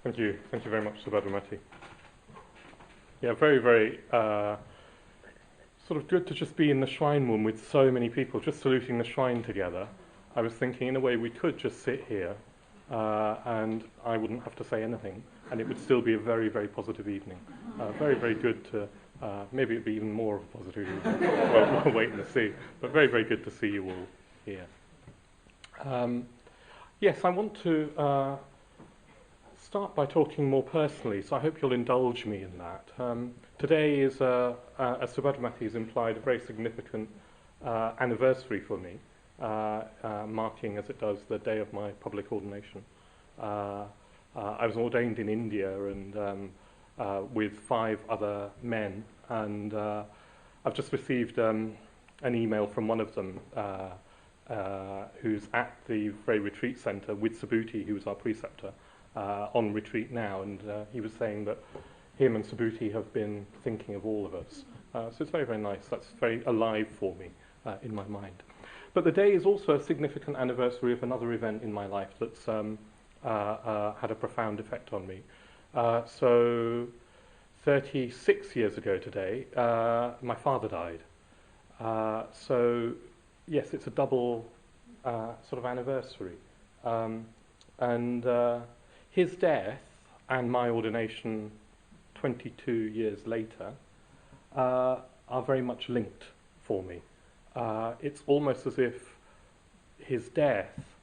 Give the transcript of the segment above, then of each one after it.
Thank you. Thank you very much, Subhadramati. Yeah, very, very sort of good to just be in the shrine room with so many people, just saluting the shrine together. I was thinking, in a way, we could just sit here and I wouldn't have to say anything, and it would still be a very, very positive evening. Very, very good to, maybe it'd be even more of a positive evening. We'll wait and see. But very, very good to see you all here. Yes, I want to start by talking more personally, so I hope you'll indulge me in that. Today is, as Subhadramati has implied, a very significant anniversary for me, marking, as it does, the day of my public ordination. I was ordained in India and with 5 other men, and I've just received an email from one of them who's at the very retreat centre with Subhuti, who was our preceptor, on retreat now, and he was saying that him and Subhuti have been thinking of all of us. So it's very, very nice. That's very alive for me in my mind. But the day is also a significant anniversary of another event in my life that's had a profound effect on me. So 36 years ago today, my father died. So yes, it's a double sort of anniversary. And his death and my ordination 22 years later are very much linked for me. It's almost as if his death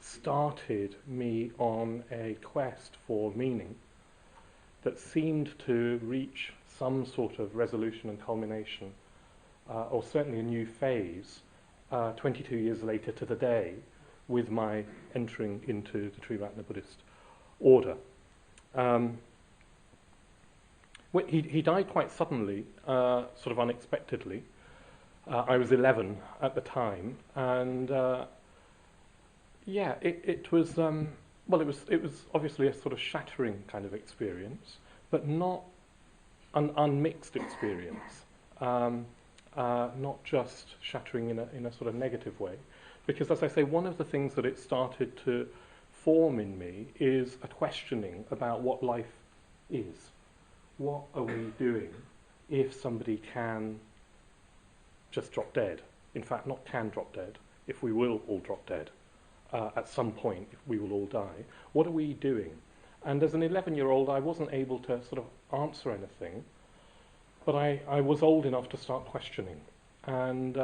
started me on a quest for meaning that seemed to reach some sort of resolution and culmination, or certainly a new phase, 22 years later to the day, with my entering into the true London Buddhist order. He died quite suddenly, sort of unexpectedly. I was 11 at the time, and yeah, it was it was obviously a sort of shattering kind of experience, but not an unmixed experience. Not just shattering in a sort of negative way. Because, as I say, one of the things that it started to form in me is a questioning about what life is. What are we doing if somebody can just drop dead? In fact, not can drop dead, if we will all drop dead at some point, if we will all die. What are we doing? And as an 11-year-old, I wasn't able to sort of answer anything, but I was old enough to start questioning. And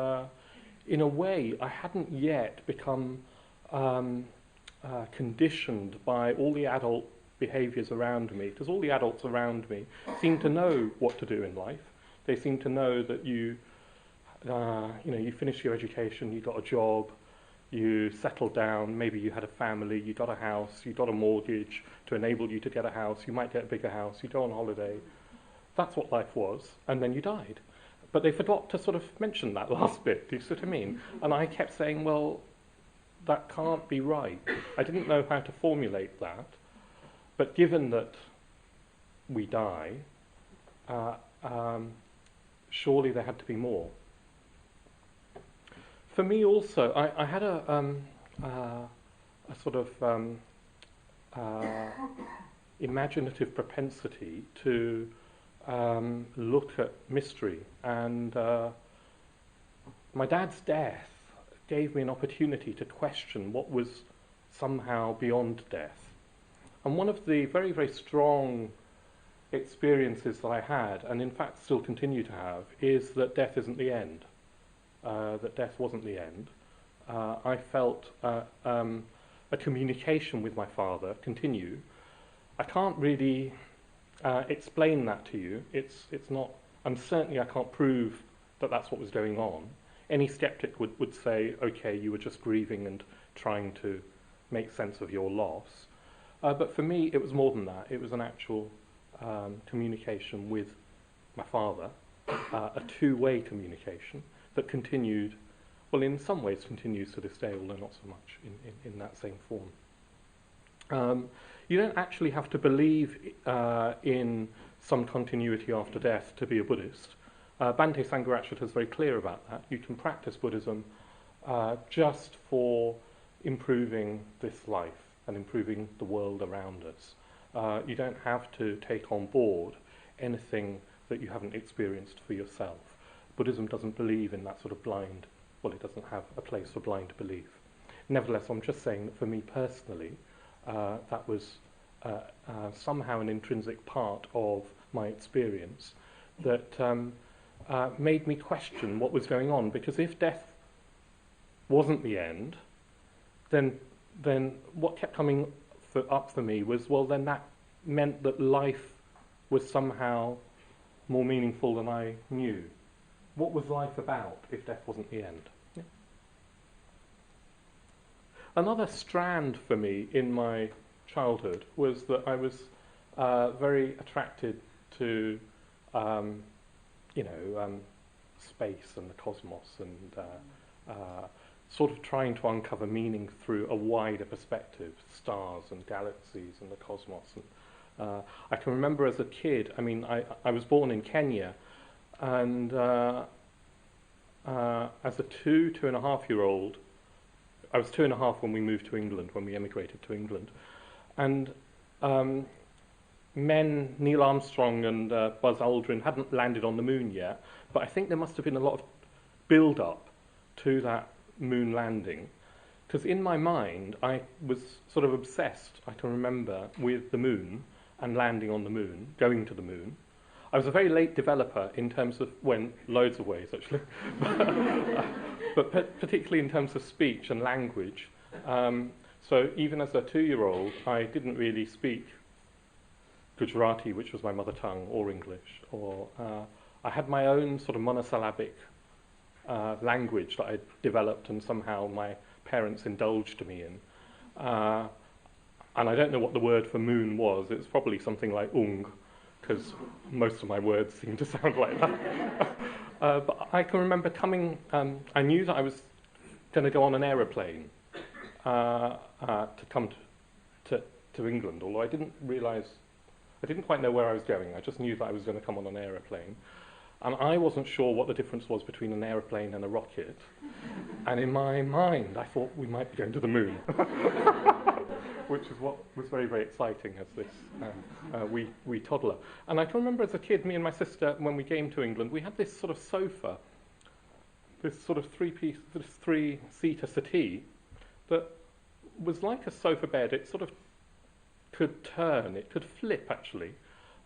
in a way, I hadn't yet become conditioned by all the adult behaviours around me, because all the adults around me seem to know what to do in life. They seem to know that you finish your education, you got a job, you settled down, maybe you had a family, you got a house, you got a mortgage to enable you to get a house, you might get a bigger house, you go on holiday. That's what life was, and then you died. But they forgot to sort of mention that last bit, do you see what I mean? And I kept saying, well, that can't be right. I didn't know how to formulate that. But given that we die, surely there had to be more. For me also, I had a sort of imaginative propensity to look at mystery, and my dad's death gave me an opportunity to question what was somehow beyond death. And one of the very, very strong experiences that I had, and in fact still continue to have, is that death isn't the end, that death wasn't the end. I felt a communication with my father continue. I can't really explain that to you. It's not, and certainly I can't prove that that's what was going on. Any skeptic would say, okay, you were just grieving and trying to make sense of your loss. But for me, it was more than that. It was an actual communication with my father, a two-way communication that continued, well, in some ways continues to this day, although not so much in that same form. You don't actually have to believe in some continuity after death to be a Buddhist. Bhante Sangharakshita is very clear about that. You can practice Buddhism just for improving this life and improving the world around us. You don't have to take on board anything that you haven't experienced for yourself. Buddhism doesn't believe in that sort of blind, well, it doesn't have a place for blind belief. Nevertheless, I'm just saying that for me personally, that was somehow an intrinsic part of my experience that made me question what was going on, because if death wasn't the end, then what kept coming up for me was, well, then that meant that life was somehow more meaningful than I knew. What was life about if death wasn't the end? Yeah. Another strand for me in my childhood was that I was very attracted to space and the cosmos, and sort of trying to uncover meaning through a wider perspective, stars and galaxies and the cosmos. And I can remember as a kid, I was born in Kenya, and as a 2.5-year-old, I was 2.5 when we moved to England, when we emigrated to England, and Neil Armstrong and Buzz Aldrin hadn't landed on the moon yet, but I think there must have been a lot of build-up to that moon landing, because in my mind I was sort of obsessed, I can remember, with the moon and landing on the moon, going to the moon. I was a very late developer in terms of, loads of ways actually, but particularly in terms of speech and language. So even as a 2-year-old, I didn't really speak Gujarati, which was my mother tongue, or English, or I had my own sort of monosyllabic language that I developed, and somehow my parents indulged me in. And I don't know what the word for moon was. It's probably something like ung, because most of my words seem to sound like that. But I can remember I knew that I was going to go on an aeroplane to come to England, although I didn't quite know where I was going. I just knew that I was going to come on an aeroplane. And I wasn't sure what the difference was between an aeroplane and a rocket. And in my mind, I thought we might be going to the moon, which is what was very, very exciting as this wee toddler. And I can remember as a kid, me and my sister, when we came to England, we had this sort of sofa, this sort of three-seater settee that was like a sofa bed. It sort of could turn, it could flip actually.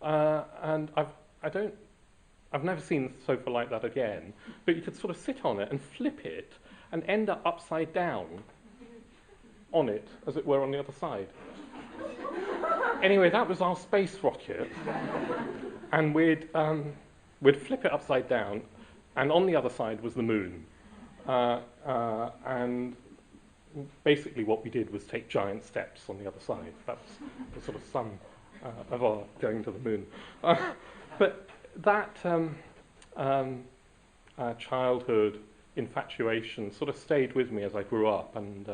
And I've never seen a sofa like that again, but you could sort of sit on it and flip it and end up upside down on it, as it were, on the other side. Anyway, that was our space rocket, and we'd flip it upside down, and on the other side was the moon. And basically what we did was take giant steps on the other side. That was the sort of sum of our going to the moon. But that childhood infatuation sort of stayed with me as I grew up, and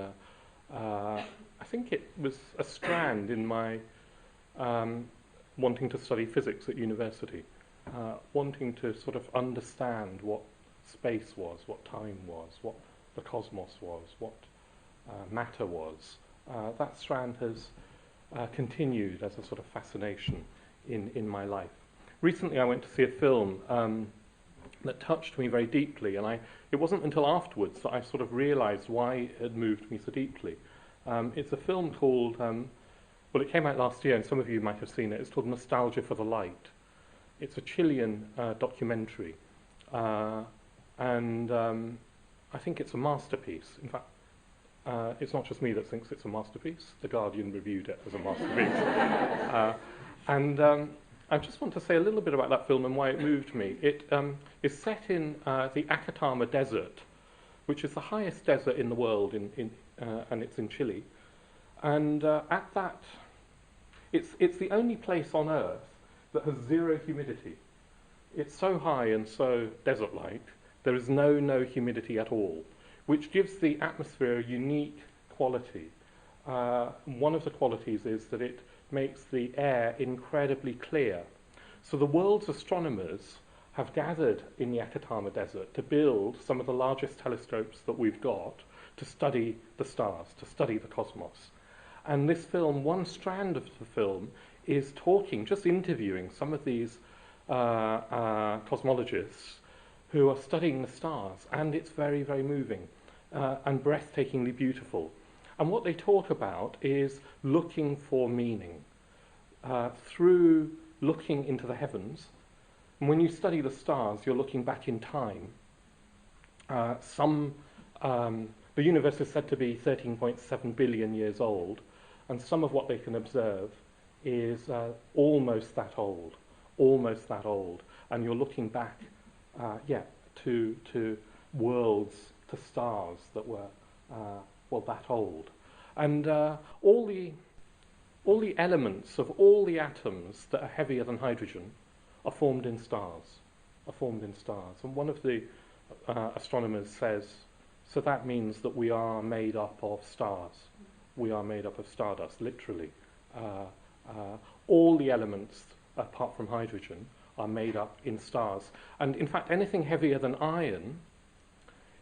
I think it was a strand in my wanting to study physics at university, wanting to sort of understand what space was, what time was, what the cosmos was, what matter was. That strand has continued as a sort of fascination in my life. Recently I went to see a film that touched me very deeply, and it wasn't until afterwards that I sort of realised why it had moved me so deeply. It's a film called, it came out last year, and some of you might have seen it. It's called Nostalgia for the Light. It's a Chilean documentary, and I think it's a masterpiece. In fact, it's not just me that thinks it's a masterpiece. The Guardian reviewed it as a masterpiece. I just want to say a little bit about that film and why it moved me. It is set in the Atacama Desert, which is the highest desert in the world, and it's in Chile. And it's the only place on Earth that has zero humidity. It's so high and so desert-like, there is no humidity at all, which gives the atmosphere a unique quality. One of the qualities is that it makes the air incredibly clear. So the world's astronomers have gathered in the Atacama Desert to build some of the largest telescopes that we've got to study the stars, to study the cosmos. And this film, one strand of the film, is talking, just interviewing some of these cosmologists who are studying the stars, and it's very, very moving and breathtakingly beautiful. And what they talk about is looking for meaning through looking into the heavens. And when you study the stars, you're looking back in time. The universe is said to be 13.7 billion years old, and some of what they can observe is almost that old, and you're looking back, to worlds, to stars that were that old, and all the elements of all the atoms that are heavier than hydrogen are formed in stars, and one of the astronomers says, so that means that we are made up of stars. We are made up of stardust, literally. All the elements, apart from hydrogen, are made up in stars. And in fact, anything heavier than iron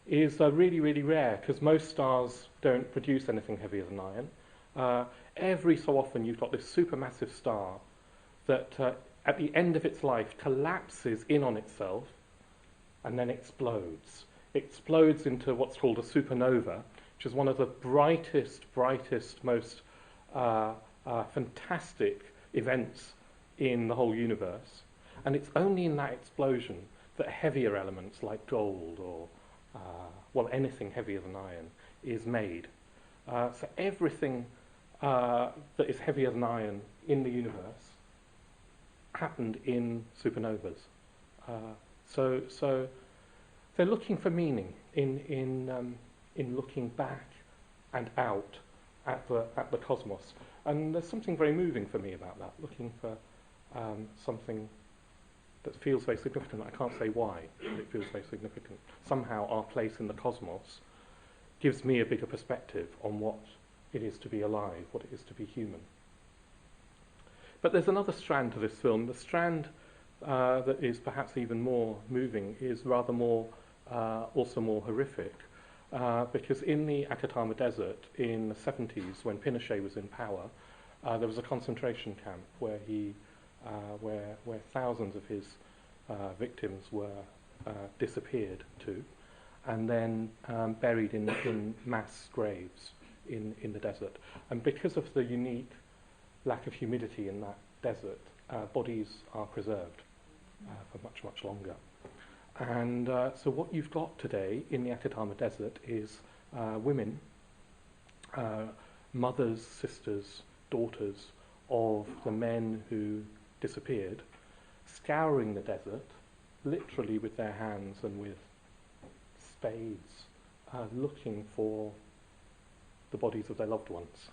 is really, really rare, because most stars don't produce anything heavier than iron. Every so often you've got this supermassive star that at the end of its life collapses in on itself and then explodes. Explodes into what's called a supernova, which is one of the brightest, most fantastic events in the whole universe. And it's only in that explosion that heavier elements like gold or, anything heavier than iron is made. So everything that is heavier than iron in the universe happened in supernovas. So they're looking for meaning in looking back and out at the cosmos, and there's something very moving for me about that. Looking for something that feels very significant. I can't say why, but it feels very significant. Somehow our place in the cosmos gives me a bigger perspective on what it is to be alive, what it is to be human. But there's another strand to this film. The strand that is perhaps even more moving is rather more, also more horrific, because in the Atacama Desert in the 70s, when Pinochet was in power, there was a concentration camp where where thousands of his victims were disappeared to, and then buried in mass graves in the desert. And because of the unique lack of humidity in that desert, bodies are preserved for much longer. And so what you've got today in the Atacama Desert is women, mothers, sisters, daughters of the men who disappeared, scouring the desert, literally with their hands and with spades, looking for the bodies of their loved ones.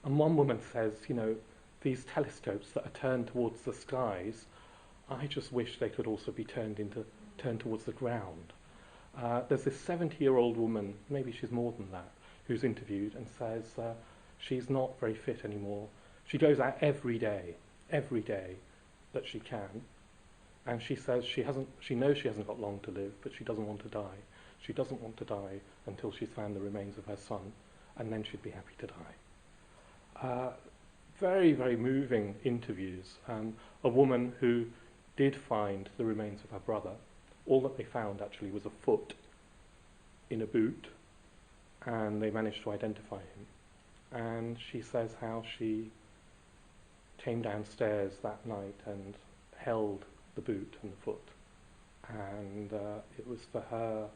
And one woman says, these telescopes that are turned towards the skies, I just wish they could also be turned towards the ground. There's this 70-year-old woman, maybe she's more than that, who's interviewed and says she's not very fit anymore. She goes out every day that she can, and she says she knows she hasn't got long to live, but she doesn't want to die. She doesn't want to die until she's found the remains of her son, and then she'd be happy to die. Very, very moving interviews. A woman who did find the remains of her brother. All that they found actually was a foot in a boot, and they managed to identify him. And she says how she came downstairs that night and held the boot and the foot, and it was for her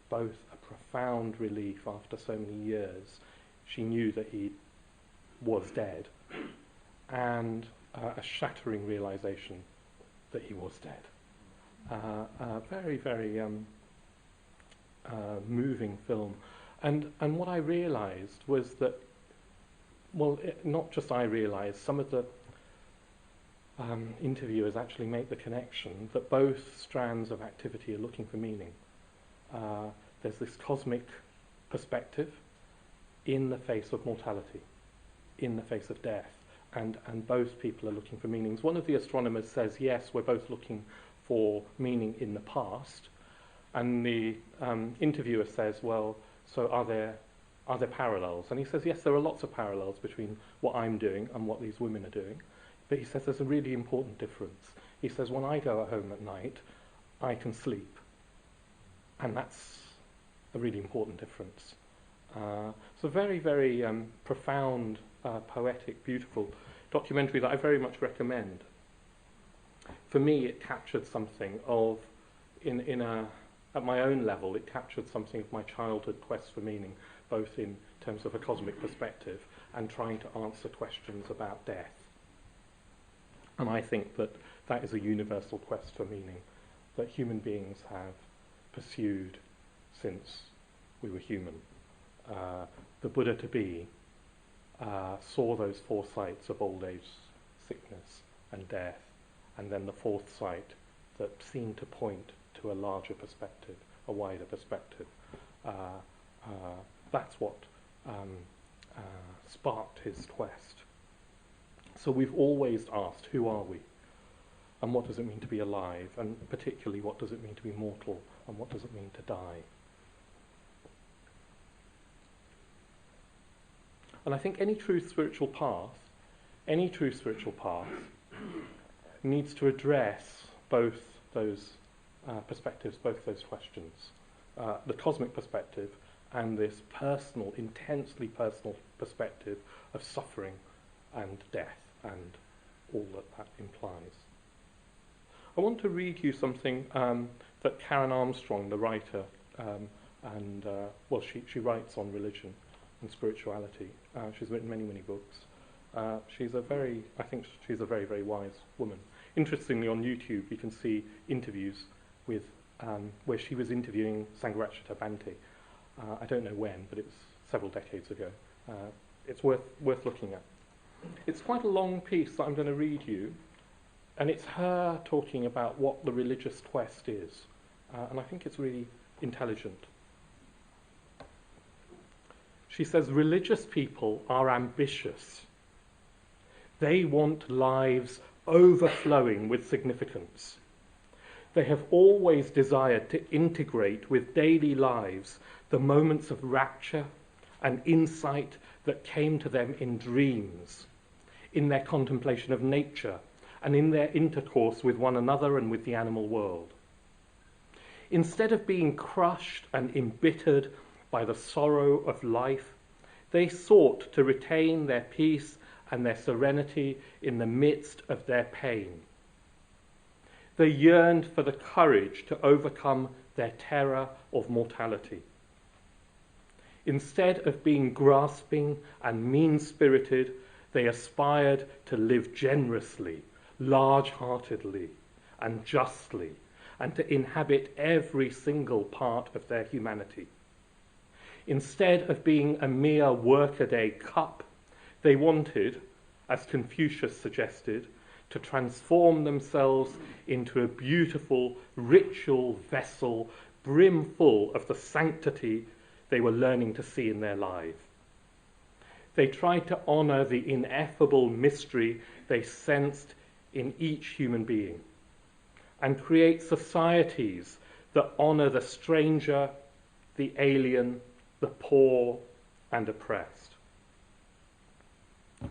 both a profound relief after so many years. She knew that he was dead, and a shattering realization that he was dead. Very, very moving film. And what I realized was that, not just I realized, some of the interviewers actually make the connection that both strands of activity are looking for meaning. There's this cosmic perspective in the face of mortality, in the face of death, and both people are looking for meanings. One of the astronomers says, yes, we're both looking for meaning in the past, and the interviewer says, well, so are are there parallels? And he says, yes, there are lots of parallels between what I'm doing and what these women are doing. But he says there's a really important difference. He says, when I go home at night, I can sleep. And that's a really important difference. It's a very, very profound, poetic, beautiful documentary that I very much recommend. For me, it captured something of, at my own level, it captured something of my childhood quest for meaning, both in terms of a cosmic perspective and trying to answer questions about death. And I think that that is a universal quest for meaning that human beings have pursued since we were human. The Buddha to be saw those four sights of old age, sickness and death, and then the fourth sight that seemed to point to a larger perspective, a wider perspective. That's what sparked his quest. So we've always asked, who are we? And what does it mean to be alive? And particularly, what does it mean to be mortal? And what does it mean to die? And I think any true spiritual path needs to address both those perspectives, both those questions. The cosmic perspective and this personal, intensely personal perspective of suffering and death and all that implies. I want to read you something that Karen Armstrong, the writer, she writes on religion and spirituality. She's written many, many books. I think she's a very, very wise woman. Interestingly, on YouTube, you can see interviews with where she was interviewing Sangharakshita Bhante. I don't know when, but it was several decades ago. It's worth looking at. It's quite a long piece that I'm going to read you, and it's her talking about what the religious quest is, and I think it's really intelligent. She says, religious people are ambitious. They want lives overflowing with significance. They have always desired to integrate with daily lives the moments of rapture and insight that came to them in dreams, in their contemplation of nature, and in their intercourse with one another and with the animal world. Instead of being crushed and embittered by the sorrow of life, they sought to retain their peace and their serenity in the midst of their pain. They yearned for the courage to overcome their terror of mortality. Instead of being grasping and mean-spirited, they aspired to live generously, large-heartedly, and justly, and to inhabit every single part of their humanity. Instead of being a mere workaday cup, they wanted, as Confucius suggested, to transform themselves into a beautiful ritual vessel brimful of the sanctity they were learning to see in their lives. They tried to honor the ineffable mystery they sensed in each human being and create societies that honor the stranger, the alien, the poor and oppressed.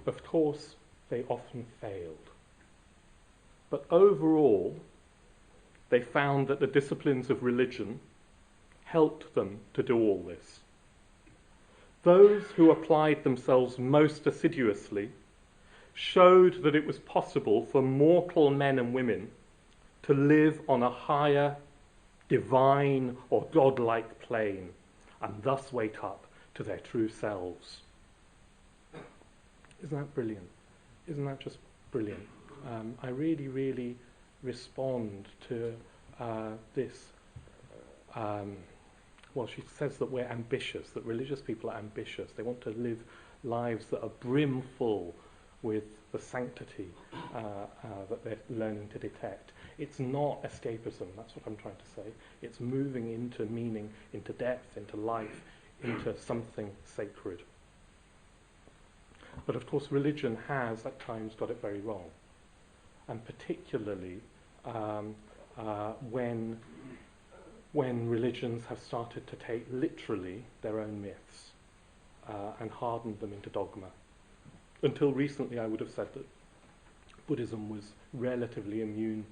Of course, they often failed. But overall, they found that the disciplines of religion helped them to do all this. Those who applied themselves most assiduously showed that it was possible for mortal men and women to live on a higher, divine or godlike plane and thus wake up to their true selves. Isn't that brilliant? Isn't that just brilliant? I really, really respond to this. She says that we're ambitious, that religious people are ambitious. They want to live lives that are brimful with the sanctity that they're learning to detect. It's not escapism, that's what I'm trying to say. It's moving into meaning, into depth, into life, into something sacred. But of course religion has at times got it very wrong. And particularly when religions have started to take literally their own myths. and hardened them into dogma. Until recently, I would have said that Buddhism was relatively immune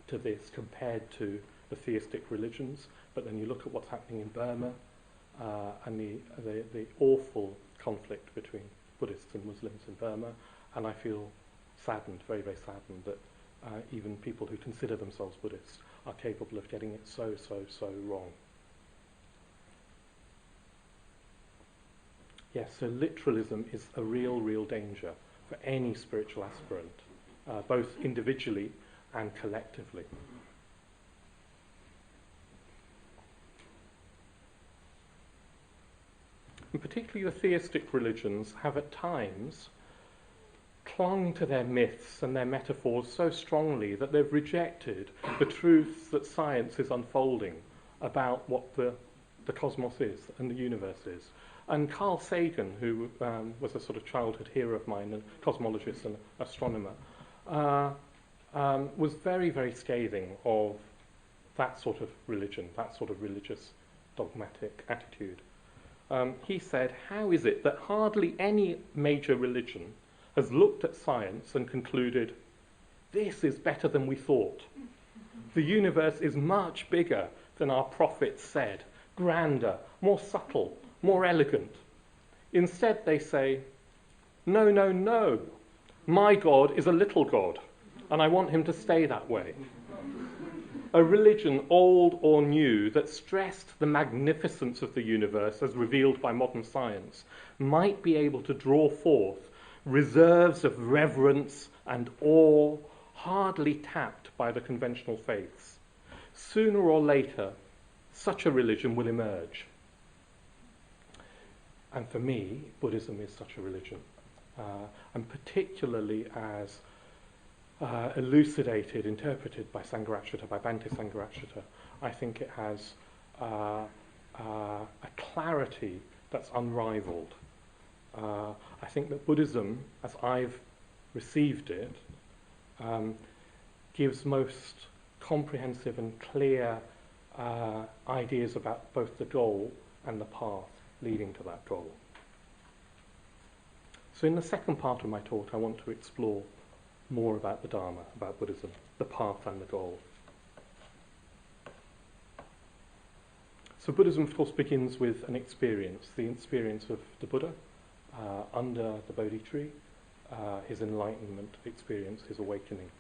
to this compared to the theistic religions, but then you look at what's happening in Burma and the awful conflict between Buddhists and Muslims in Burma, and I feel saddened, very, very saddened, that even people who consider themselves Buddhists are capable of getting it so wrong. Yes, so literalism is a real danger for any spiritual aspirant, both individually and collectively. And particularly the theistic religions have at times clung to their myths and their metaphors so strongly that they've rejected the truths that science is unfolding about what the cosmos is and the universe is. And Carl Sagan, who was a sort of childhood hero of mine, a cosmologist and astronomer, was very scathing of that sort of religion, that sort of religious dogmatic attitude. He said, how is it that hardly any major religion has looked at science and concluded, this is better than we thought. The universe is much bigger than our prophets said, grander, more subtle, more elegant. Instead, they say, no, my God is a little God, and I want him to stay that way. A religion, old or new, that stressed the magnificence of the universe as revealed by modern science, might be able to draw forth reserves of reverence and awe hardly tapped by the conventional faiths. Sooner or later, such a religion will emerge. And for me, Buddhism is such a religion, and particularly as elucidated, interpreted by Sangharakshita, by Bhante Sangharakshita, I think it has a clarity that's unrivaled. I think that Buddhism, as I've received it, gives most comprehensive and clear ideas about both the goal and the path leading to that goal. So in the second part of my talk, I want to explore more about the Dharma, about Buddhism, the path and the goal. So Buddhism, of course, begins with an experience, the experience of the Buddha under the Bodhi tree, his enlightenment experience, his awakening.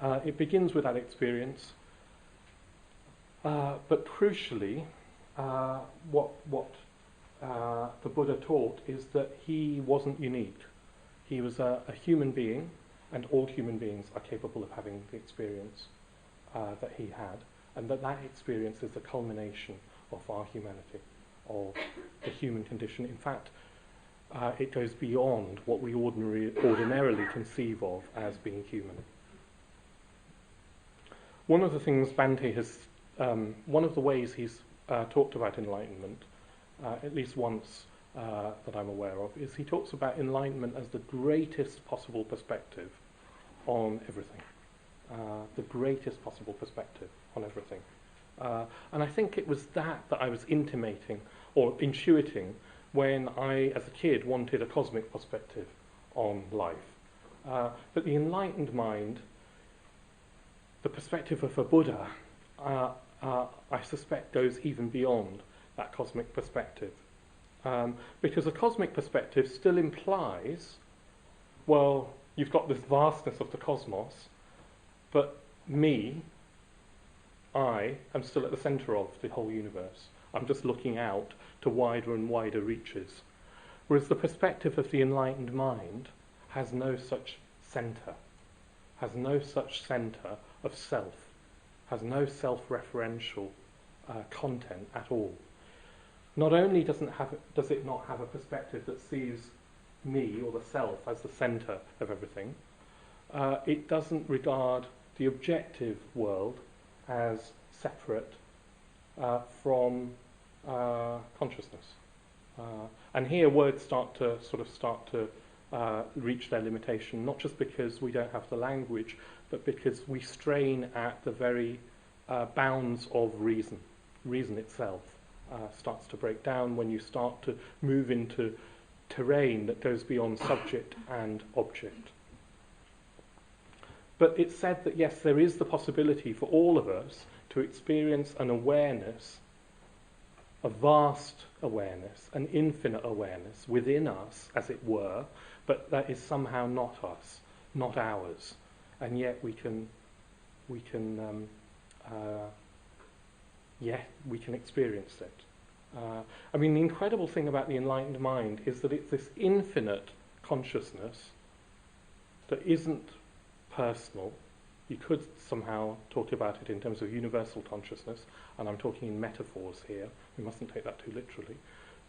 It begins with that experience, but crucially, what the Buddha taught is that he wasn't unique. He was a human being, and all human beings are capable of having the experience that he had, and that experience is the culmination of our humanity, of the human condition. In fact, it goes beyond what we ordinarily conceive of as being human. One of the things Bhante has, one of the ways he's talked about enlightenment, at least once that I'm aware of, is he talks about enlightenment as the greatest possible perspective on everything. The greatest possible perspective on everything. And I think it was that I was intimating or intuiting when I, as a kid, wanted a cosmic perspective on life. But the enlightened mind, the perspective of a Buddha, I suspect goes even beyond that cosmic perspective. Because a cosmic perspective still implies, well, you've got this vastness of the cosmos, but I am still at the centre of the whole universe. I'm just looking out to wider and wider reaches. Whereas the perspective of the enlightened mind has no such centre, has no such centre of self, has no self-referential content at all. Not only does it not have a perspective that sees me or the self as the centre of everything, it doesn't regard the objective world as separate from consciousness. And here words start to reach their limitation, not just because we don't have the language, but because we strain at the very bounds of reason itself. starts to break down, when you start to move into terrain that goes beyond subject and object. But it's said that, yes, there is the possibility for all of us to experience an awareness, a vast awareness, an infinite awareness within us, as it were, but that is somehow not us, not ours, and yet we can experience it. I mean, the incredible thing about the enlightened mind is that it's this infinite consciousness that isn't personal. You could somehow talk about it in terms of universal consciousness, and I'm talking in metaphors here. We mustn't take that too literally.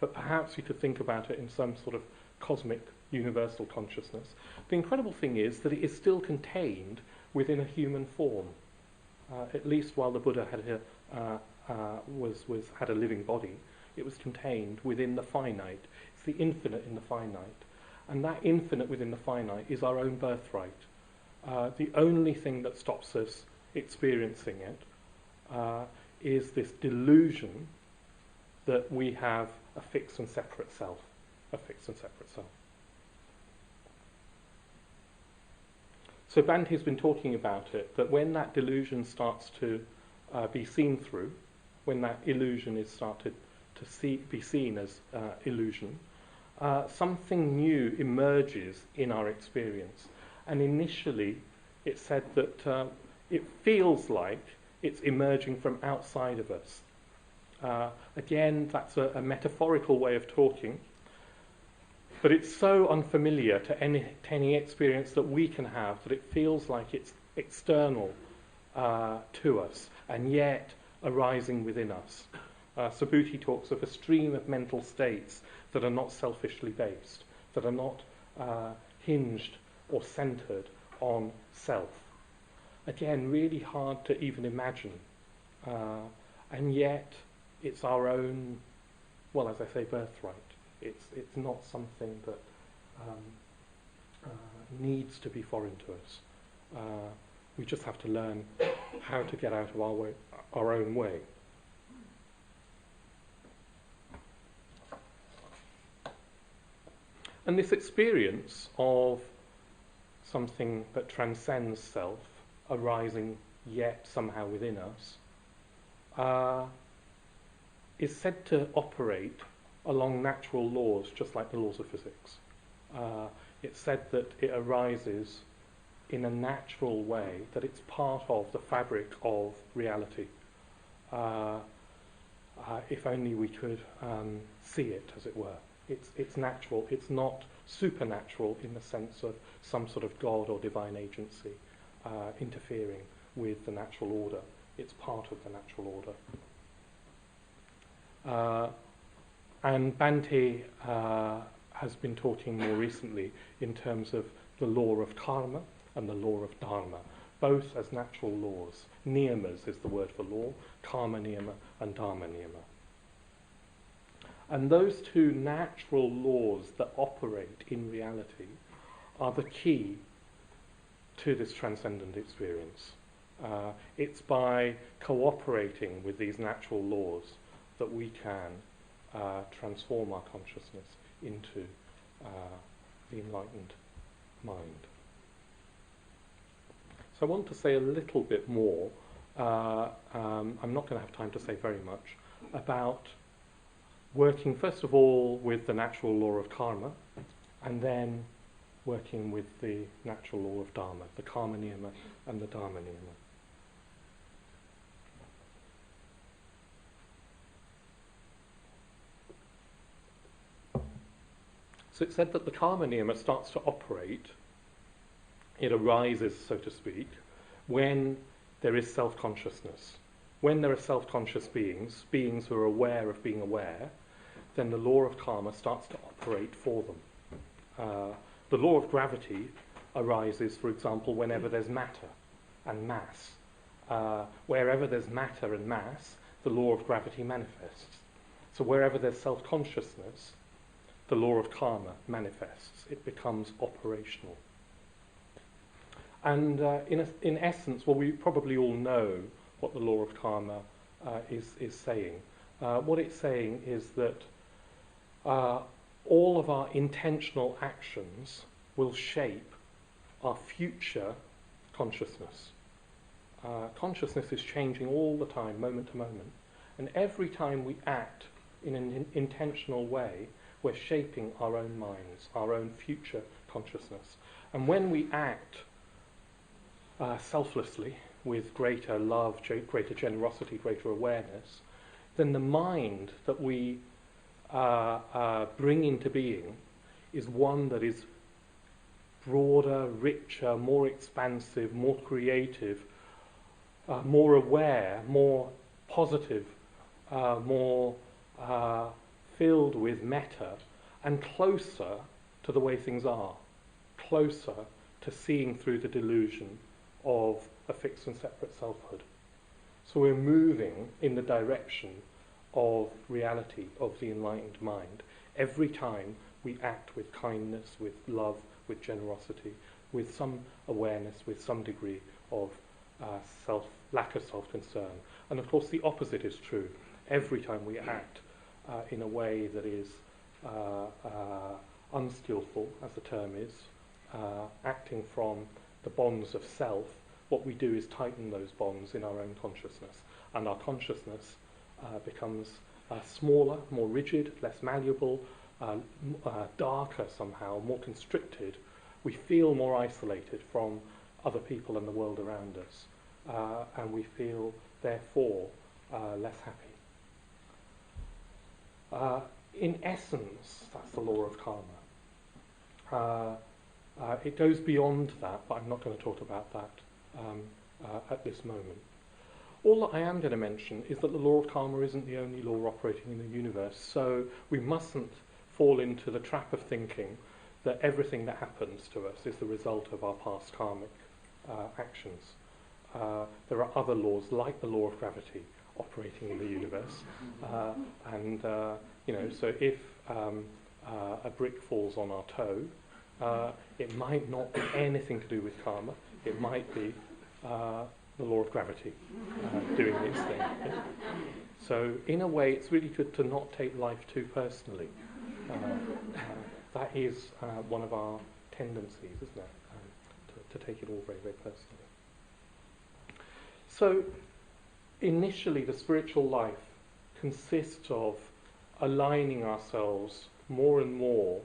But perhaps you could think about it in some sort of cosmic universal consciousness. The incredible thing is that it is still contained within a human form, at least while the Buddha had had a living body. It was contained within the finite. It's the infinite in the finite. And that infinite within the finite is our own birthright. The only thing that stops us experiencing it is this delusion that we have a fixed and separate self. So Bante's been talking about it, that when that delusion starts to be seen through, when that illusion is started to be seen as illusion, something new emerges in our experience. And initially, it said that it feels like it's emerging from outside of us. Again, that's a metaphorical way of talking, but it's so unfamiliar to any experience that we can have that it feels like it's external to us, and yet arising within us. Subhuti talks of a stream of mental states that are not selfishly based, that are not hinged or centered on self. Again, really hard to even imagine. And yet, it's our own, well, as I say, birthright. It's not something that needs to be foreign to us. We just have to learn how to get out of our own way. And this experience of something that transcends self, arising yet somehow within us, is said to operate along natural laws, just like the laws of physics. It's said that it arises in a natural way, that it's part of the fabric of reality. If only we could see it, as it were. It's natural. It's not supernatural in the sense of some sort of God or divine agency interfering with the natural order. It's part of the natural order. And Bante has been talking more recently in terms of the law of karma and the law of dharma, both as natural laws. Niyamas is the word for law, karma niyama and dharma niyama. And those two natural laws that operate in reality are the key to this transcendent experience. It's by cooperating with these natural laws that we can transform our consciousness into the enlightened mind. So I want to say a little bit more, I'm not going to have time to say very much, about working first of all with the natural law of karma, and then working with the natural law of dharma, the karma niyama and the dharma niyama. So it's said that the karma niyama starts to operate, it arises, so to speak, when there is self-consciousness. When there are self-conscious beings who are aware of being aware, then the law of karma starts to operate for them. The law of gravity arises, for example, whenever there's matter and mass. Wherever there's matter and mass, the law of gravity manifests. So wherever there's self-consciousness, the law of karma manifests. It becomes operational. And in essence, well, we probably all know what the law of karma is saying, What it's saying is that all of our intentional actions will shape our future consciousness. Consciousness is changing all the time, moment to moment. And every time we act in an intentional way, we're shaping our own minds, our own future consciousness. And when we act selflessly, with greater love, greater generosity, greater awareness, then the mind that we bring into being is one that is broader, richer, more expansive, more creative, more aware, more positive, more filled with metta, and closer to the way things are, closer to seeing through the delusion of a fixed and separate selfhood. So we're moving in the direction of reality, of the enlightened mind, every time we act with kindness, with love, with generosity, with some awareness, with some degree of lack of self-concern. And of course the opposite is true. Every time we act in a way that is unskillful, as the term is, acting from the bonds of self, what we do is tighten those bonds in our own consciousness. And our consciousness becomes smaller, more rigid, less malleable, darker somehow, more constricted. We feel more isolated from other people and the world around us. And we feel, therefore, less happy. In essence, that's the law of karma. It goes beyond that, but I'm not going to talk about that at this moment. All that I am going to mention is that the law of karma isn't the only law operating in the universe, so we mustn't fall into the trap of thinking that everything that happens to us is the result of our past karmic actions. There are other laws, like the law of gravity, operating in the universe, so if a brick falls on our toe, it might not be anything to do with karma. It might be the law of gravity doing its thing. Yeah? So in a way, it's really good to not take life too personally. That is one of our tendencies, isn't it? To take it all very, very personally. So initially, the spiritual life consists of aligning ourselves more and more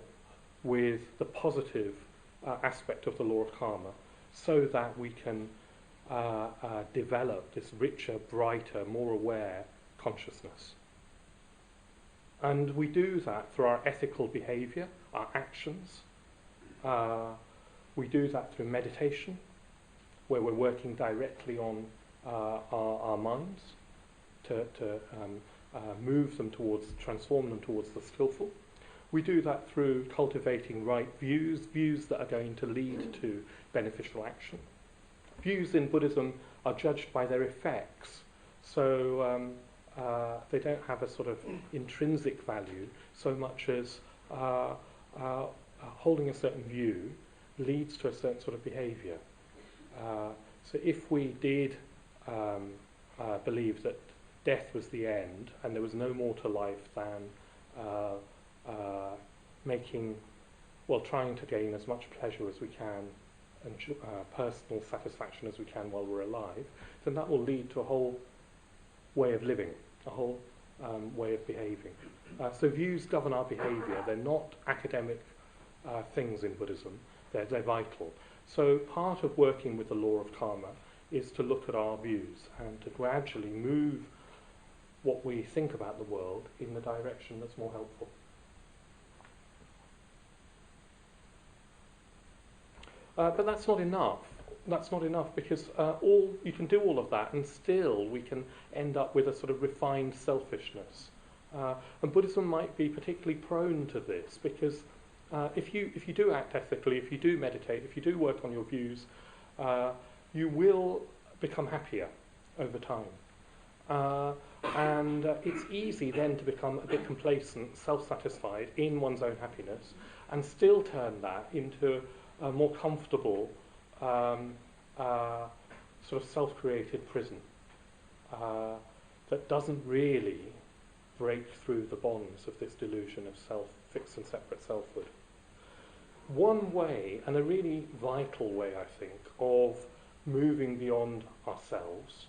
with the positive aspect of the law of karma, so that we can develop this richer, brighter, more aware consciousness. And we do that through our ethical behaviour, our actions. We do that through meditation, where we're working directly on our minds to move them towards, transform them towards the skillful. We do that through cultivating right views that are going to lead to beneficial action. Views in Buddhism are judged by their effects, so they don't have a sort of intrinsic value so much as holding a certain view leads to a certain sort of behaviour. So if we did believe that death was the end and there was no more to life than trying to gain as much pleasure as we can and personal satisfaction as we can while we're alive, then that will lead to a whole way of living, a whole way of behaving. So views govern our behaviour. They're not academic things in Buddhism. They're vital. So part of working with the law of karma is to look at our views and to gradually move what we think about the world in the direction that's more helpful. But that's not enough. That's not enough because you can do all of that and still we can end up with a sort of refined selfishness. And Buddhism might be particularly prone to this because if you do act ethically, if you do meditate, if you do work on your views, you will become happier over time. And it's easy then to become a bit complacent, self-satisfied in one's own happiness and still turn that into a more comfortable sort of self-created prison that doesn't really break through the bonds of this delusion of self, fixed and separate selfhood. One way, and a really vital way, I think, of moving beyond ourselves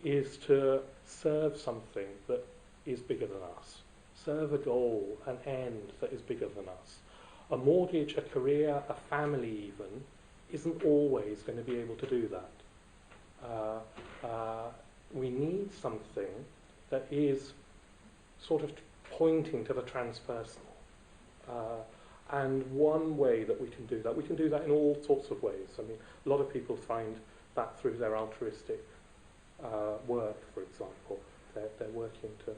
is to serve something that is bigger than us. Serve a goal, an end that is bigger than us. A mortgage, a career, a family even, isn't always going to be able to do that. We need something that is sort of pointing to the transpersonal. And one way that we can do that in all sorts of ways. I mean, a lot of people find that through their altruistic work, for example. They're working to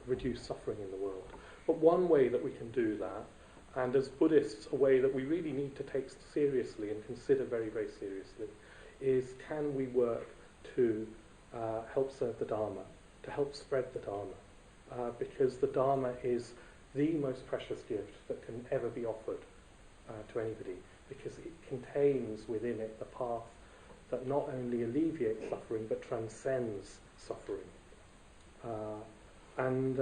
reduce suffering in the world. But one way that we can do that, and as Buddhists, a way that we really need to take seriously and consider very, very seriously, is can we work to help serve the Dharma, to help spread the Dharma, because the Dharma is the most precious gift that can ever be offered to anybody, because it contains within it the path that not only alleviates suffering but transcends suffering. And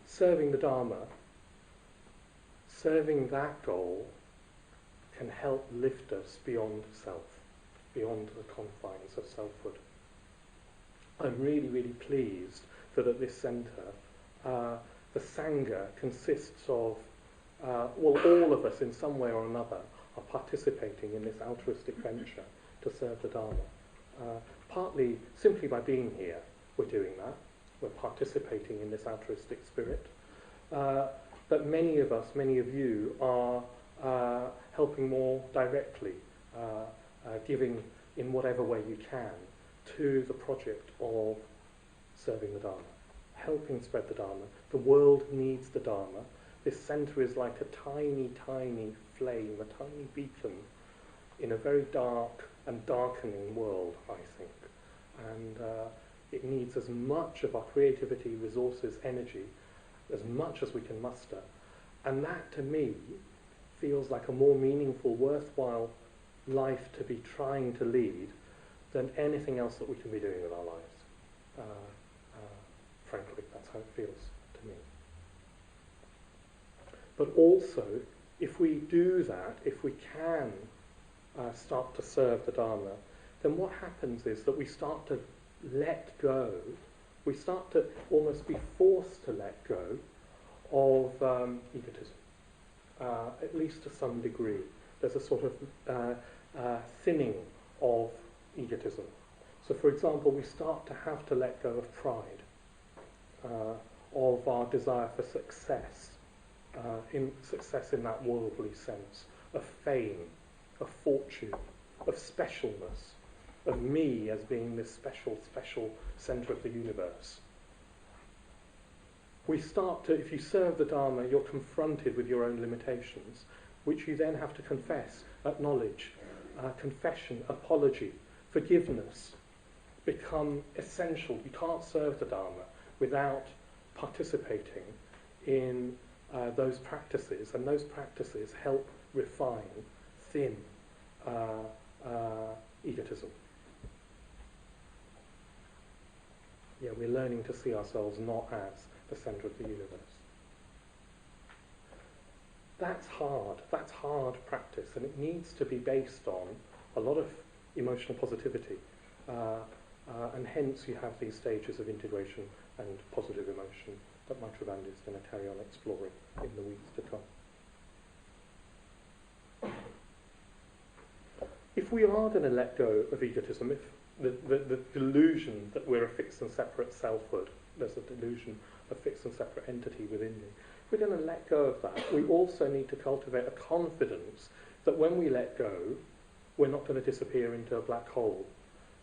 serving the Dharma, serving that goal, can help lift us beyond self, beyond the confines of selfhood. I'm really, really pleased that at this centre the Sangha consists of, all of us in some way or another are participating in this altruistic venture to serve the Dharma. Partly simply by being here, we're doing that. We're participating in this altruistic spirit. But many of us, many of you, are helping more directly, giving in whatever way you can to the project of serving the Dharma, helping spread the Dharma. The world needs the Dharma. This centre is like a tiny, tiny flame, a tiny beacon in a very dark and darkening world, I think. And it needs as much of our creativity, resources, energy, as much as we can muster. And that, to me, feels like a more meaningful, worthwhile life to be trying to lead than anything else that we can be doing with our lives. Frankly, that's how it feels to me. But also, if we do that, if we can start to serve the Dharma, then what happens is that we start to let go, we start to almost be forced to let go of egotism, at least to some degree. There's a sort of thinning of egotism. So, for example, we start to have to let go of pride, of our desire for success, in that worldly sense, of fame, of fortune, of specialness, of me as being this special centre of the universe. We start to, if you serve the Dharma, you're confronted with your own limitations, which you then have to confess, acknowledge. Confession, apology, forgiveness become essential. You can't serve the Dharma without participating in those practices, and those practices help refine, thin egotism. Yeah, we're learning to see ourselves not as the centre of the universe. That's hard practice, and it needs to be based on a lot of emotional positivity, and hence you have these stages of integration and positive emotion that Maitravandi is going to carry on exploring in the weeks to come. If we are going to let go of egotism, if the delusion that we're a fixed and separate selfhood, there's a delusion of fixed and separate entity within me, if we're going to let go of that, we also need to cultivate a confidence that when we let go, we're not going to disappear into a black hole,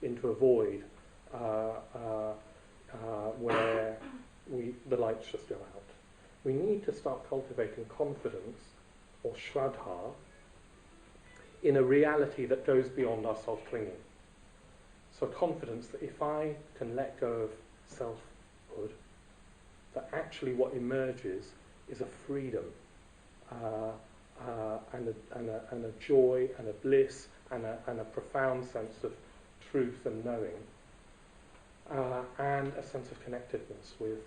into a void, where the lights just go out. We need to start cultivating confidence, or shraddha, in a reality that goes beyond our self-clinging. So confidence that if I can let go of selfhood, that actually what emerges is a freedom, and a joy, and a bliss, and a profound sense of truth and knowing. And and a sense of connectedness with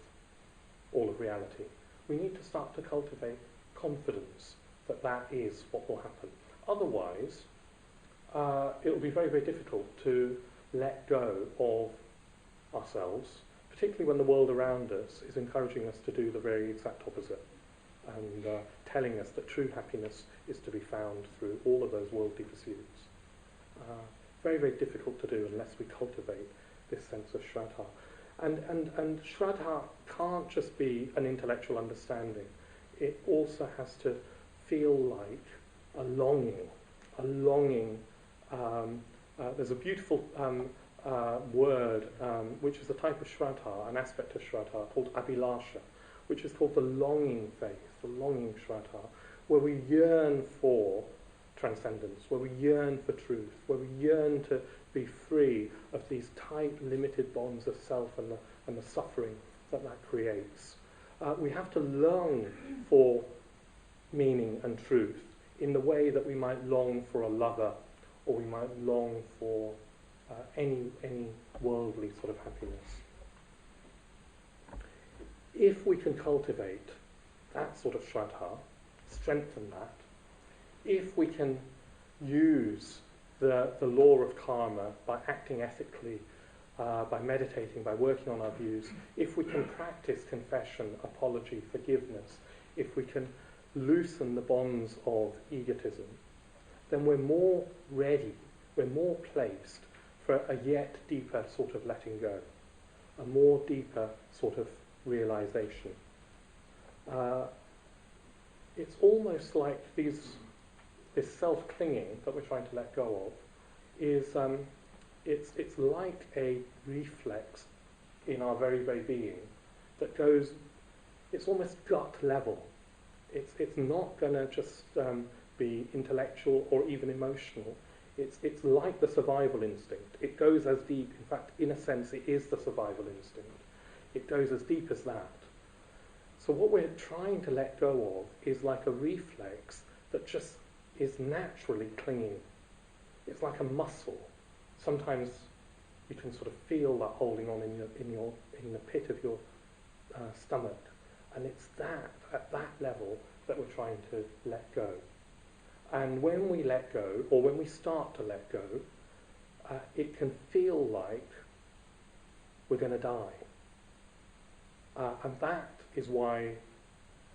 all of reality. We need to start to cultivate confidence that that is what will happen. Otherwise, it will be very, very difficult to let go of ourselves, particularly when the world around us is encouraging us to do the very exact opposite and telling us that true happiness is to be found through all of those worldly pursuits. Very, very difficult to do unless we cultivate this sense of Shraddha. And Shraddha can't just be an intellectual understanding. It also has to feel like a longing. There's a beautiful word, which is a type of Shraddha, an aspect of Shraddha called Abhilasha, which is called the longing faith, the longing Shraddha, where we yearn for transcendence, where we yearn for truth, where we yearn to be free of these tight, limited bonds of self and the suffering that creates. We have to long for meaning and truth in the way that we might long for a lover, or we might long for any worldly sort of happiness. If we can cultivate that sort of Shraddha, strengthen that, if we can use the law of karma by acting ethically, by meditating, by working on our views, if we can practice confession, apology, forgiveness, if we can loosen the bonds of egotism, then we're more ready, we're more placed for a yet deeper sort of letting go, a more deeper sort of realization. It's almost like this self-clinging that we're trying to let go of is it's like a reflex in our very, very being that goes, it's almost gut level. It's not going to just be intellectual or even emotional. It's like the survival instinct. It goes as deep, in fact, in a sense, it is the survival instinct. It goes as deep as that. So what we're trying to let go of is like a reflex that just is naturally clinging. It's like a muscle. Sometimes you can sort of feel that holding on in the pit of your stomach, and it's that at that level that we're trying to let go. And when we let go, or when we start to let go, it can feel like we're going to die. And that is why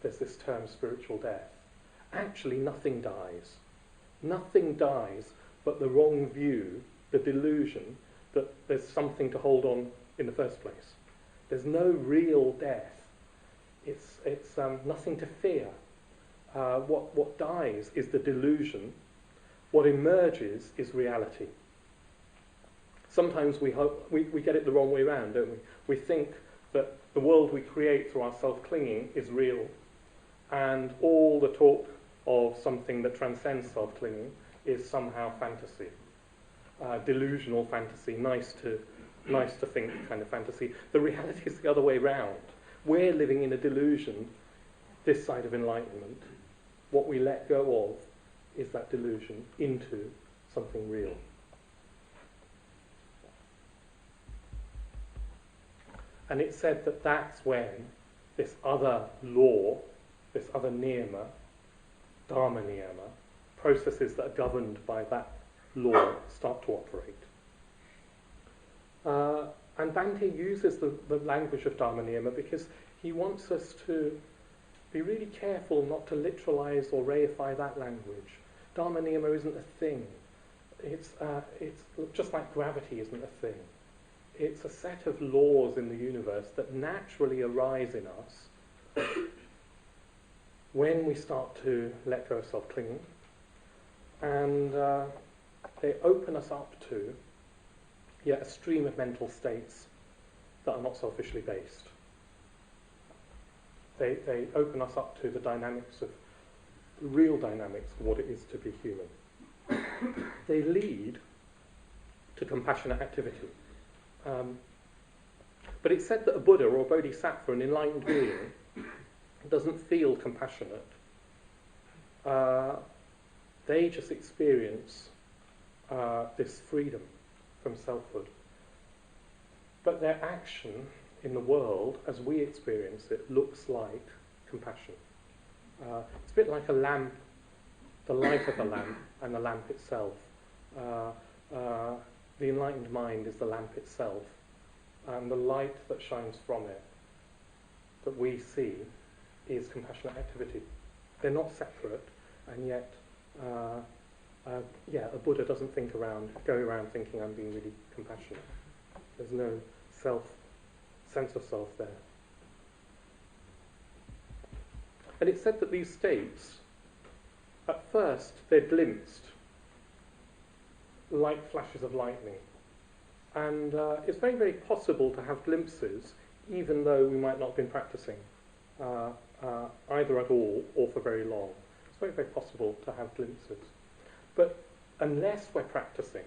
there's this term spiritual death. Actually, nothing dies. Nothing dies but the wrong view, the delusion that there's something to hold on in the first place. There's no real death. It's nothing to fear. What dies is the delusion. What emerges is reality. Sometimes we get it the wrong way around, don't we? We think that the world we create through our self-clinging is real, and all the talk of something that transcends self-clinging is somehow fantasy, delusional fantasy, nice to think kind of fantasy. The reality is the other way round. We're living in a delusion this side of enlightenment. What we let go of is that delusion into something real. And it's said that that's when this other law, this other niyama, Dharma niyama, processes that are governed by that law start to operate. And Bhante uses the language of Dharma niyama because he wants us to be really careful not to literalize or reify that language. Dharma niyama isn't a thing. It's just like gravity isn't a thing. It's a set of laws in the universe that naturally arise in us when we start to let go of self-clinging, and they open us up to a stream of mental states that are not selfishly based. They open us up to the dynamics of the real dynamics of what it is to be human. They lead to compassionate activity. But it's said that a Buddha or a Bodhisattva, an enlightened being, doesn't feel compassionate. They just experience this freedom from selfhood. But their action in the world, as we experience it, looks like compassion. It's a bit like a lamp, the light of the lamp and the lamp itself. The enlightened mind is the lamp itself, and the light that shines from it, that we see, is compassionate activity. They're not separate, and yet, a Buddha doesn't go around thinking I'm being really compassionate. There's no sense of self there. And it's said that these states, at first, they're glimpsed like flashes of lightning. And it's very, very possible to have glimpses, even though we might not have been practicing either at all or for very long. It's very, very possible to have glimpses. But unless we're practicing,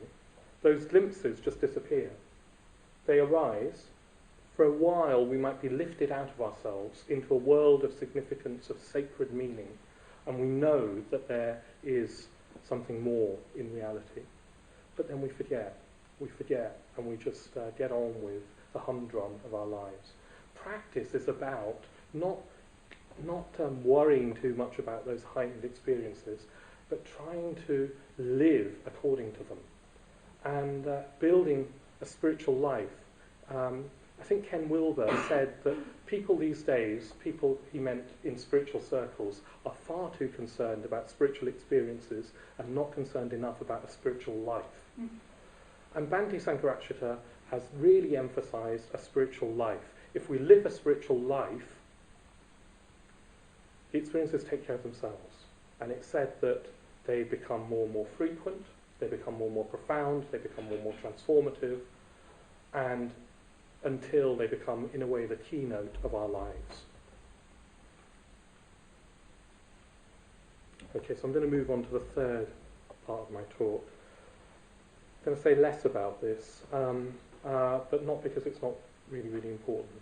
those glimpses just disappear. They arise. For a while, we might be lifted out of ourselves into a world of significance, of sacred meaning, and we know that there is something more in reality. But then we forget, and we just get on with the humdrum of our lives. Practice is about not worrying too much about those heightened experiences, but trying to live according to them, and building a spiritual life. I think Ken Wilber said that people these days, people he meant in spiritual circles, are far too concerned about spiritual experiences and not concerned enough about a spiritual life. And Bhante Sankaracharya has really emphasized a spiritual life. If we live a spiritual life, the experiences take care of themselves. And it's said that they become more and more frequent, they become more and more profound, they become more and more transformative, and until they become, in a way, the keynote of our lives. Okay, so I'm going to move on to the third part of my talk. I'm going to say less about this, but not because it's not really, really important.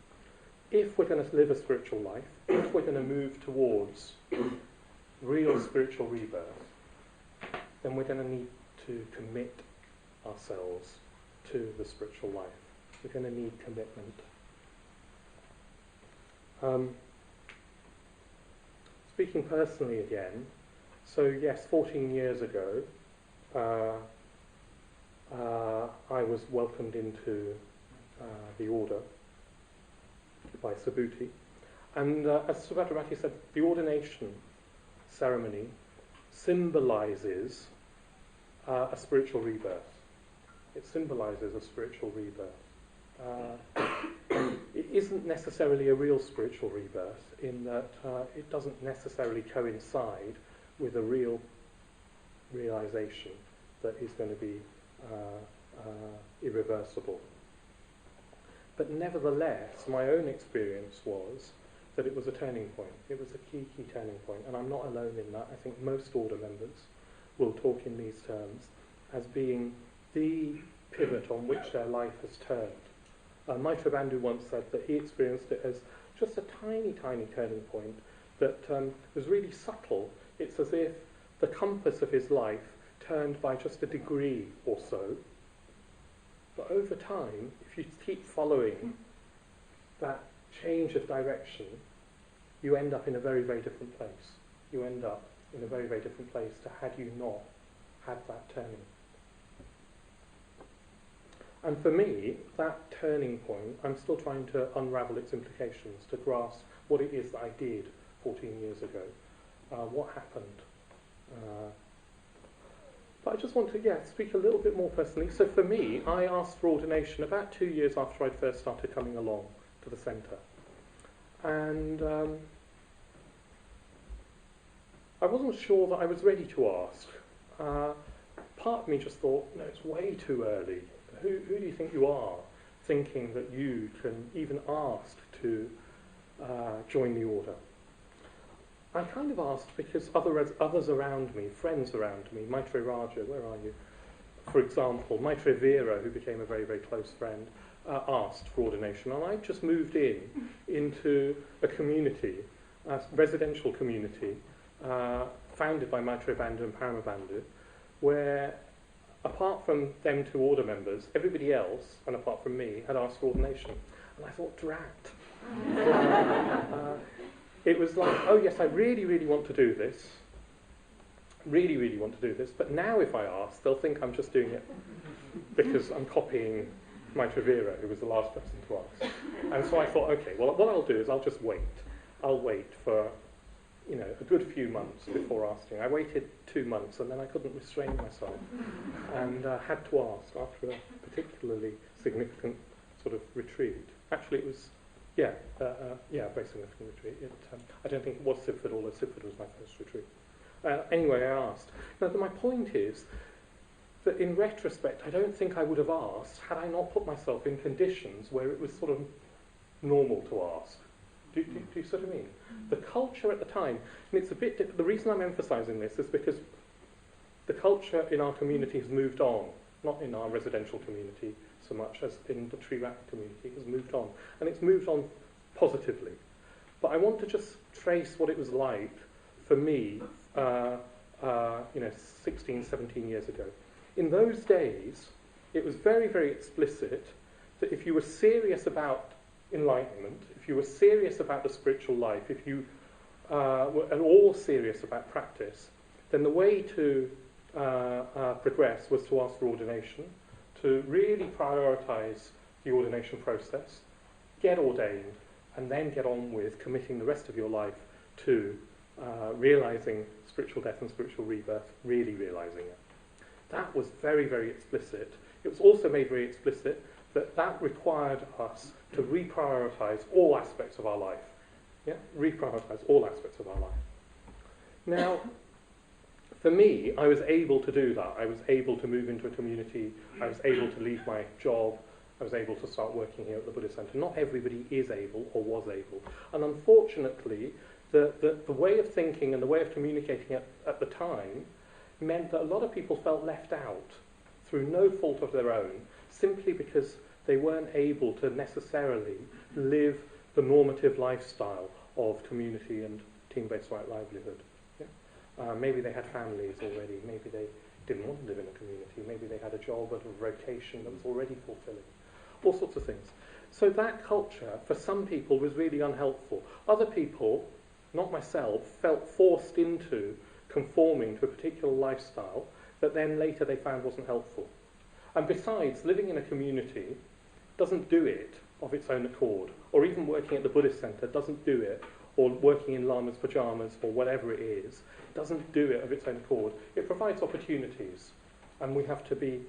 If we're going to live a spiritual life, if we're going to move towards real spiritual rebirth, then we're going to need to commit ourselves to the spiritual life. We're going to need commitment. Speaking personally again, so yes, 14 years ago, I was welcomed into the order by Subhuti. And as Subhadrati said, the ordination ceremony symbolises a spiritual rebirth. It symbolises a spiritual rebirth. It isn't necessarily a real spiritual rebirth in that it doesn't necessarily coincide with a real realization that is going to be irreversible. But nevertheless, my own experience was that it was a turning point. It was a key turning point, and I'm not alone in that. I think most order members will talk in these terms as being the pivot on which their life has turned. Maitreya Bandhu once said that he experienced it as just a tiny, tiny turning point that was really subtle. It's as if the compass of his life turned by just a degree or so. But over time, if you keep following that change of direction, you end up in a very, very different place. You end up in a very, very different place to had you not had that turning. And for me, that turning point, I'm still trying to unravel its implications, to grasp what it is that I did 14 years ago, what happened. But I just want to, speak a little bit more personally. So for me, I asked for ordination about 2 years after I first started coming along to the centre. And I wasn't sure that I was ready to ask. Part of me just thought, no, it's way too early. Who do you think you are, thinking that you can even ask to join the order? I kind of asked because others around me, friends around me, Maitreya Raja, where are you? For example, Maitreya Vera, who became a very, very close friend, asked for ordination. And I just moved into a community, a residential community, founded by Maitreya Bandhu and Parama Bandhu, where apart from them two order members, everybody else, and apart from me, had asked for ordination. And I thought, drat. It was like, oh yes, I really, really want to do this. Really, really want to do this. But now if I ask, they'll think I'm just doing it because I'm copying my Trevira, who was the last person to ask. And so I thought, okay, well, what I'll do is I'll just wait. I'll wait for, a good few months before asking. I waited 2 months, and then I couldn't restrain myself, and had to ask after a particularly significant sort of retreat. Actually, it was, a very significant retreat. I don't think it was Sibford, although Sibford was my first retreat. Anyway, I asked. Now, my point is that in retrospect, I don't think I would have asked had I not put myself in conditions where it was sort of normal to ask. Do you sort of mean? The culture at the time, and it's a bit different. The reason I'm emphasising this is because the culture in our community has moved on, not in our residential community so much as in the Triratna community. It has moved on, and it's moved on positively. But I want to just trace what it was like for me, 16, 17 years ago. In those days, it was very, very explicit that if you were serious about enlightenment, if you were serious about the spiritual life, if you were at all serious about practice, then the way to progress was to ask for ordination, to really prioritise the ordination process, get ordained, and then get on with committing the rest of your life to realising spiritual death and spiritual rebirth, really realising it. That was very, very explicit. It was also made very explicit that required us to reprioritise all aspects of our life. Yeah, reprioritise all aspects of our life. Now, for me, I was able to do that. I was able to move into a community. I was able to leave my job. I was able to start working here at the Buddhist Centre. Not everybody is able or was able. And unfortunately, the way of thinking and the way of communicating at the time meant that a lot of people felt left out through no fault of their own, simply because they weren't able to necessarily live the normative lifestyle of community and team-based right livelihood. Yeah? Maybe they had families already, maybe they didn't want to live in a community, maybe they had a job at a rotation that was already fulfilling. All sorts of things. So that culture, for some people, was really unhelpful. Other people, not myself, felt forced into conforming to a particular lifestyle that then later they found wasn't helpful. And besides, living in a community doesn't do it of its own accord, or even working at the Buddhist Centre doesn't do it, or working in lama's pyjamas or whatever it is, doesn't do it of its own accord. It provides opportunities, and we have to be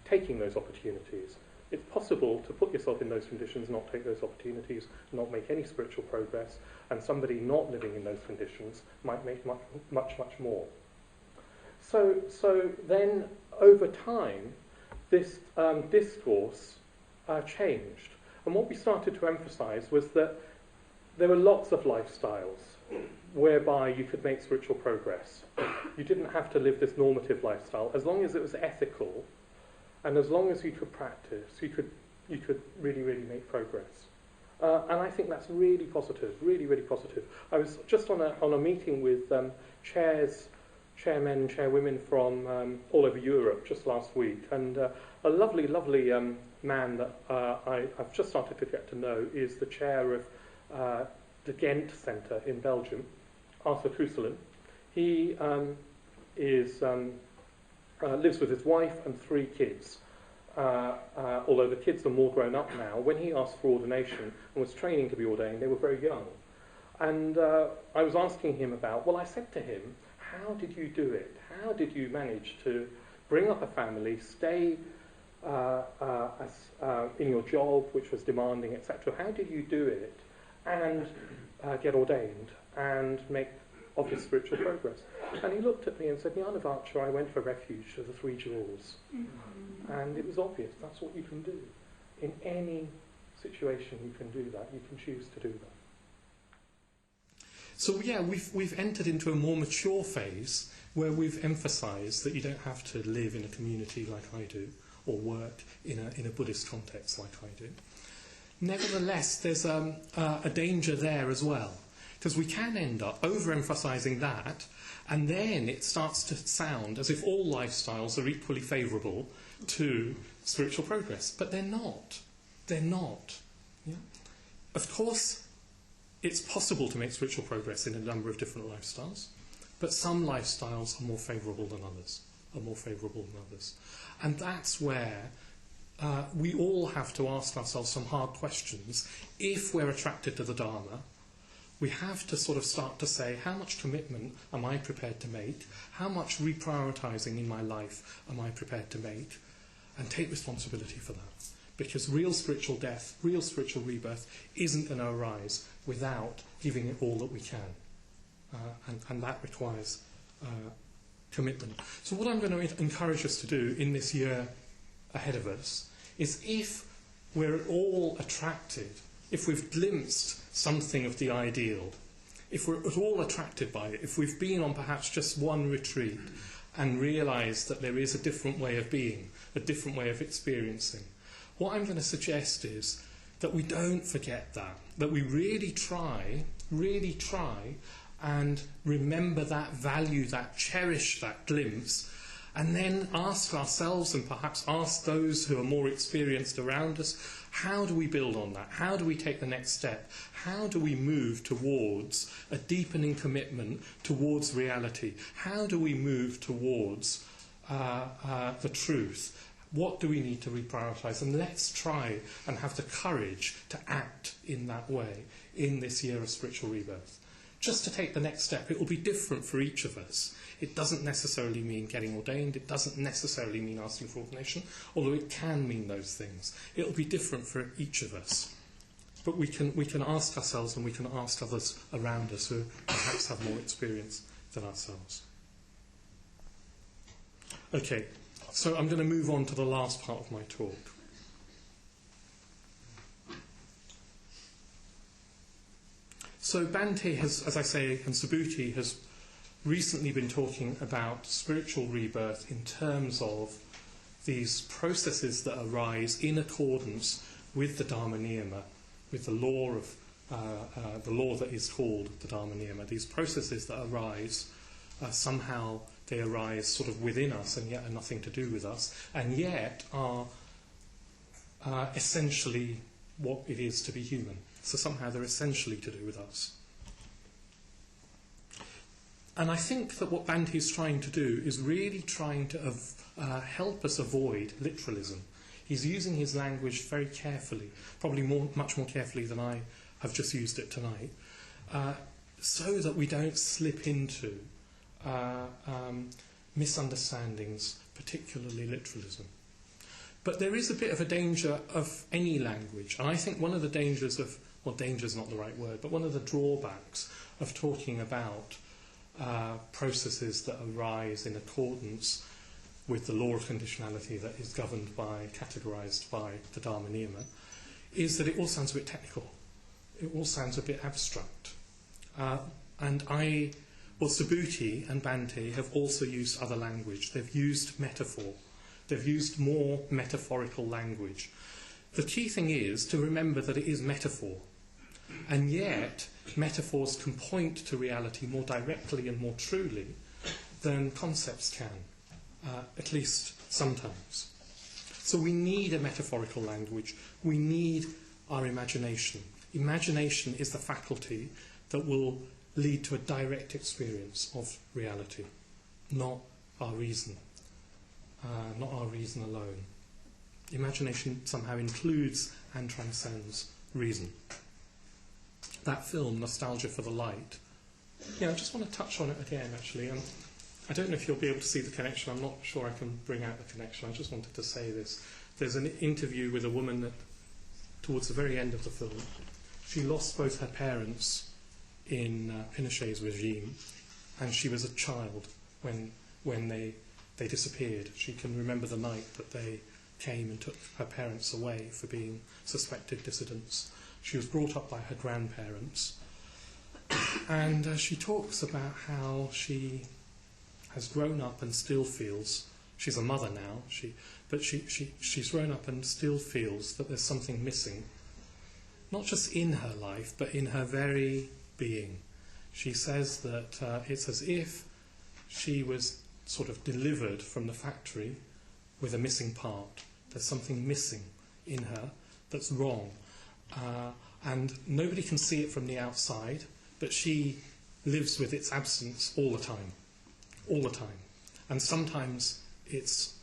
taking those opportunities. It's possible to put yourself in those conditions, not take those opportunities, not make any spiritual progress, and somebody not living in those conditions might make much, much, much more. So then, over time, this discourse changed. And what we started to emphasise was that there were lots of lifestyles whereby you could make spiritual progress. You didn't have to live this normative lifestyle. As long as it was ethical, and as long as you could practice, you could really, really make progress. And I think that's really positive, really, really positive. I was just on a meeting with chairmen, chairwomen from all over Europe just last week, and a lovely, lovely man that I've just started to get to know is the chair of the Ghent Centre in Belgium, Arthur Koeselen. He lives with his wife and 3 kids. Although the kids are more grown up now, when he asked for ordination and was training to be ordained, they were very young. And I was asking him I said to him, how did you do it? How did you manage to bring up a family, stay in your job, which was demanding, etc.? How did you do it and get ordained and make obvious spiritual progress? And he looked at me and said, Jnanavaca, I went for refuge to the 3 jewels. And it was obvious, that's what you can do. In any situation you can do that, you can choose to do that. So yeah, we've entered into a more mature phase where we've emphasised that you don't have to live in a community like I do, or work in a Buddhist context like I do. Nevertheless, there's a danger there as well, because we can end up overemphasising that, and then it starts to sound as if all lifestyles are equally favourable to spiritual progress. But they're not. They're not. Yeah? Of course, it's possible to make spiritual progress in a number of different lifestyles, but some lifestyles are more favourable than others, And that's where we all have to ask ourselves some hard questions. If we're attracted to the Dharma, we have to sort of start to say, how much commitment am I prepared to make? How much reprioritizing in my life am I prepared to make? And take responsibility for that. Because real spiritual death, real spiritual rebirth isn't going to arise without giving it all that we can. And that requires commitment. So what I'm going to encourage us to do in this year ahead of us is, if we're all attracted, if we've glimpsed something of the ideal, if we're at all attracted by it, if we've been on perhaps just one retreat and realised that there is a different way of being, a different way of experiencing, what I'm going to suggest is that we don't forget that we really try and remember that, value that, cherish that glimpse, and then ask ourselves, and perhaps ask those who are more experienced around us, how do we build on that? How do we take the next step? How do we move towards a deepening commitment towards reality? How do we move towards the truth? What do we need to reprioritise? And let's try and have the courage to act in that way in this year of spiritual rebirth. Just to take the next step. It will be different for each of us. It doesn't necessarily mean getting ordained. It doesn't necessarily mean asking for ordination, although it can mean those things. It will be different for each of us. But we can ask ourselves, and we can ask others around us who perhaps have more experience than ourselves. Okay, so I'm going to move on to the last part of my talk. So Bhante has, as I say, and Subhuti has recently been talking about spiritual rebirth in terms of these processes that arise in accordance with the Dharma Niyama, with the law of the law that is called the Dharma Niyama. These processes that arise, somehow they arise sort of within us and yet are nothing to do with us, and yet are essentially what it is to be human. So somehow they're essentially to do with us. And I think that what Bhante is trying to do is really trying to help us avoid literalism. He's using his language very carefully, probably much more carefully than I have just used it tonight, so that we don't slip into misunderstandings, particularly literalism. But there is a bit of a danger of any language, and I think one of the dangers of, well, danger is not the right word, but one of the drawbacks of talking about processes that arise in accordance with the law of conditionality that is governed by, categorised by the Dharma Niyama, is that it all sounds a bit technical. It all sounds a bit abstract. Subhuti and Bhante have also used other language. They've used metaphor. They've used more metaphorical language. The key thing is to remember that it is metaphor. And yet, metaphors can point to reality more directly and more truly than concepts can, at least sometimes. So we need a metaphorical language. We need our imagination. Imagination is the faculty that will lead to a direct experience of reality, not our reason. Not our reason alone. Imagination somehow includes and transcends reason. That film, Nostalgia for the Light, I just want to touch on it again, actually. I don't know if you'll be able to see the connection. I'm not sure I can bring out the connection. I just wanted to say this. There's an interview with a woman that, towards the very end of the film, she lost both her parents in Pinochet's regime, and she was a child when they disappeared. She can remember the night that they came and took her parents away for being suspected dissidents. She was brought up by her grandparents, and she talks about how she has grown up and still feels, she's a mother now, she's grown up and still feels that there's something missing, not just in her life, but in her very being. She says that it's as if she was sort of delivered from the factory with a missing part. There's something missing in her that's wrong. and nobody can see it from the outside, but she lives with its absence all the time. And sometimes it's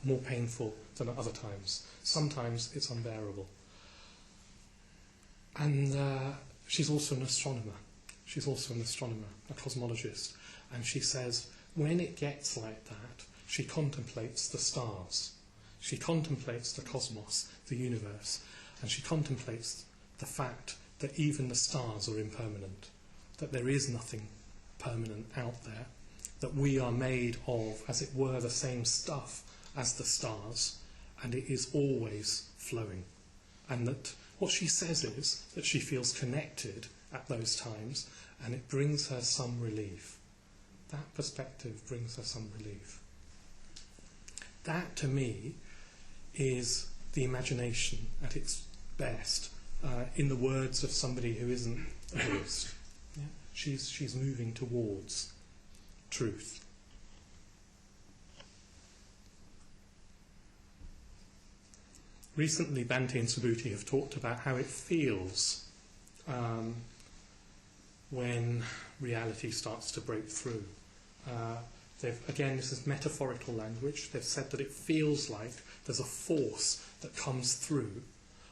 more painful than at other times. Sometimes it's unbearable. And she's also an astronomer. A cosmologist. And she says, when it gets like that, she contemplates the stars. She contemplates the cosmos, the universe, and she contemplates the fact that even the stars are impermanent, that there is nothing permanent out there, that we are made of, as it were, the same stuff as the stars, and it is always flowing. And that what she says is that she feels connected at those times, and it brings her some relief. That perspective brings her some relief. That, to me, is the imagination at its best, in the words of somebody who isn't a Buddhist. Yeah? She's moving towards truth. Recently, Bhante and Subhuti have talked about how it feels when reality starts to break through. Again, this is metaphorical language. They've said that it feels like there's a force that comes through,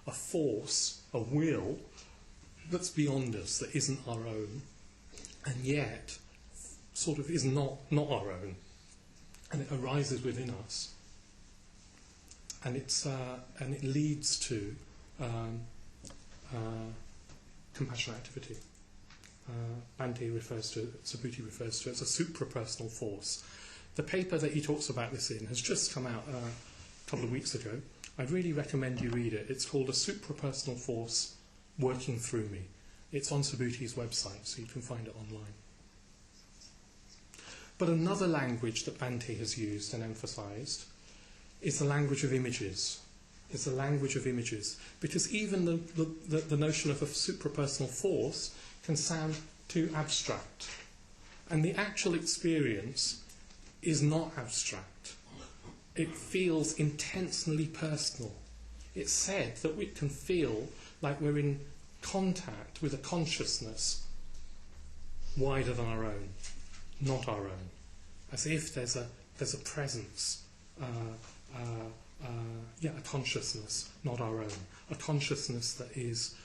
a force, a will, that's beyond us, that isn't our own, and yet sort of is not our own, and it arises within us, and it leads to compassion activity. Bhante refers to it, Subhuti refers to it as a suprapersonal force. The paper that he talks about this in has just come out a couple of weeks ago. I'd really recommend you read it. It's called A Suprapersonal Force Working Through Me. It's on Subhuti's website, so you can find it online. But another language that Bhante has used and emphasised is the language of images. It's the language of images. Because even the notion of a suprapersonal force can sound too abstract. And the actual experience is not abstract. It feels intensely personal. It's said that we can feel like we're in contact with a consciousness wider than our own, not our own. As if there's a presence, a consciousness, not our own. A consciousness that is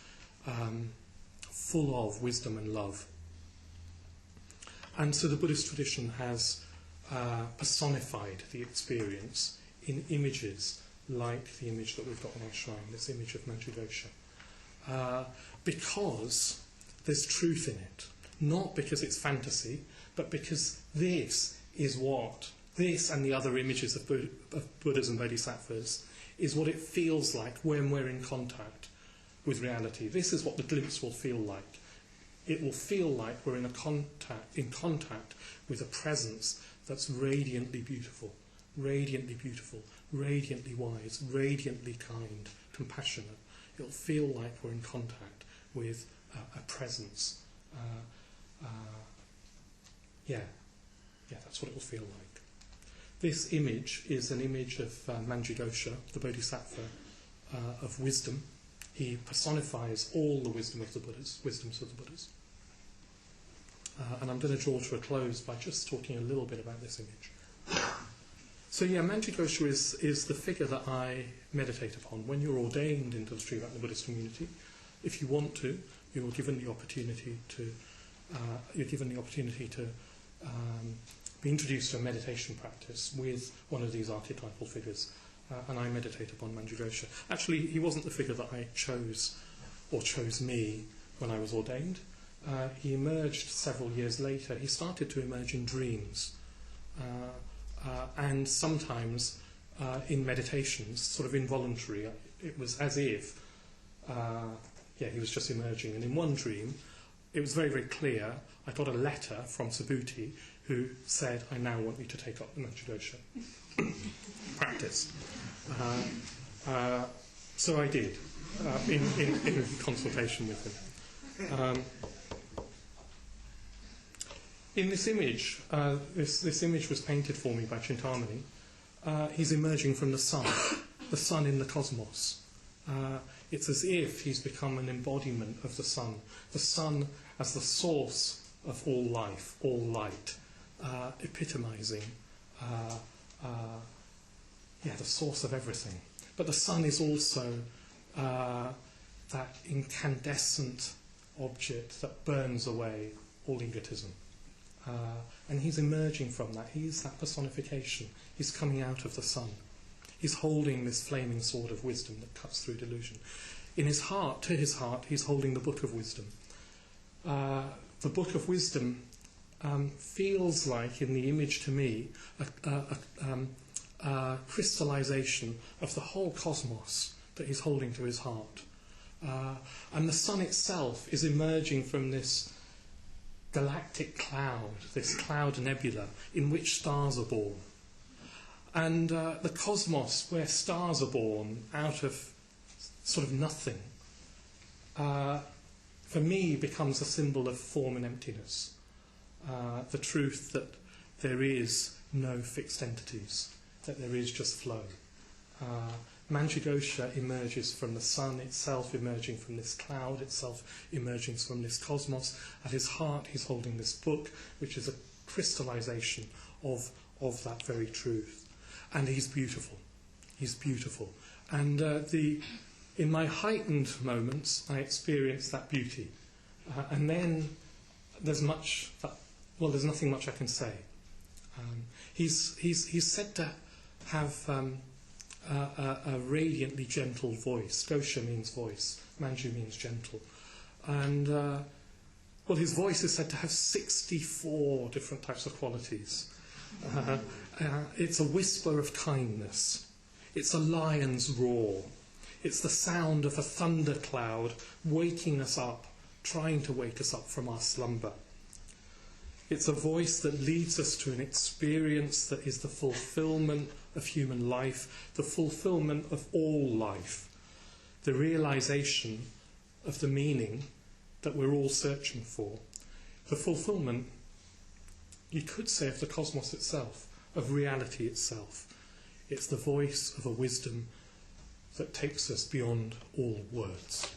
full of wisdom and love. And so the Buddhist tradition has personified the experience in images like the image that we've got on our shrine, this image of Manjughosha, because there's truth in it. Not because it's fantasy, but because this and the other images of Buddhas and Bodhisattvas is what it feels like when we're in contact with reality. This is what the glimpse will feel like. It will feel like we're in contact with a presence that's radiantly beautiful, radiantly wise, radiantly kind, compassionate. It'll feel like we're in contact with a presence. That's what it will feel like. This image is an image of Manjughosha, the Bodhisattva of wisdom. He personifies all the wisdoms of the Buddhas. And I'm going to draw to a close by just talking a little bit about this image. So Manjughosha is the figure that I meditate upon. When you're ordained into the Sri Lankan Buddhist community, if you want to, you're given the opportunity to be introduced to a meditation practice with one of these archetypal figures. And I meditate upon Manjughosha. Actually, he wasn't the figure that I chose, or chose me, when I was ordained. He emerged several years later. He started to emerge in dreams, and sometimes in meditations, sort of involuntary. It was as if, he was just emerging. And in one dream, it was very, very clear. I got a letter from Subhuti who said, "I now want you to take up the Manjughosha practice." So I did, in consultation with him. In this image, this image was painted for me by Chintamani. He's emerging from the sun in the cosmos. It's as if he's become an embodiment of the sun as the source of all life, all light, epitomizing the source of everything. But the sun is also that incandescent object that burns away all egotism. And he's emerging from that. He is that personification. He's coming out of the sun. He's holding this flaming sword of wisdom that cuts through delusion. In his heart, to his heart, he's holding the book of wisdom. The book of wisdom feels like, in the image to me, a crystallization of the whole cosmos that he's holding to his heart. And the sun itself is emerging from this galactic cloud, this cloud nebula in which stars are born. And the cosmos, where stars are born out of sort of nothing, for me becomes a symbol of form and emptiness. The truth that there is no fixed entities, that there is just flow. Manjugosha emerges from the sun itself, emerging from this cloud itself, emerging from this cosmos. At his heart he's holding this book, which is a crystallization of that very truth. And he's beautiful. He's beautiful. And in my heightened moments, I experience that beauty. And then there's nothing much I can say. He's said to have a radiantly gentle voice. Gosha means voice. Manju means gentle. And his voice is said to have 64 different types of qualities. It's a whisper of kindness. It's a lion's roar. It's the sound of a thundercloud waking us up, trying to wake us up from our slumber. It's a voice that leads us to an experience that is the fulfillment of human life, the fulfillment of all life, the realization of the meaning that we're all searching for, the fulfillment, you could say, of the cosmos itself, of reality itself. It's the voice of a wisdom that takes us beyond all words.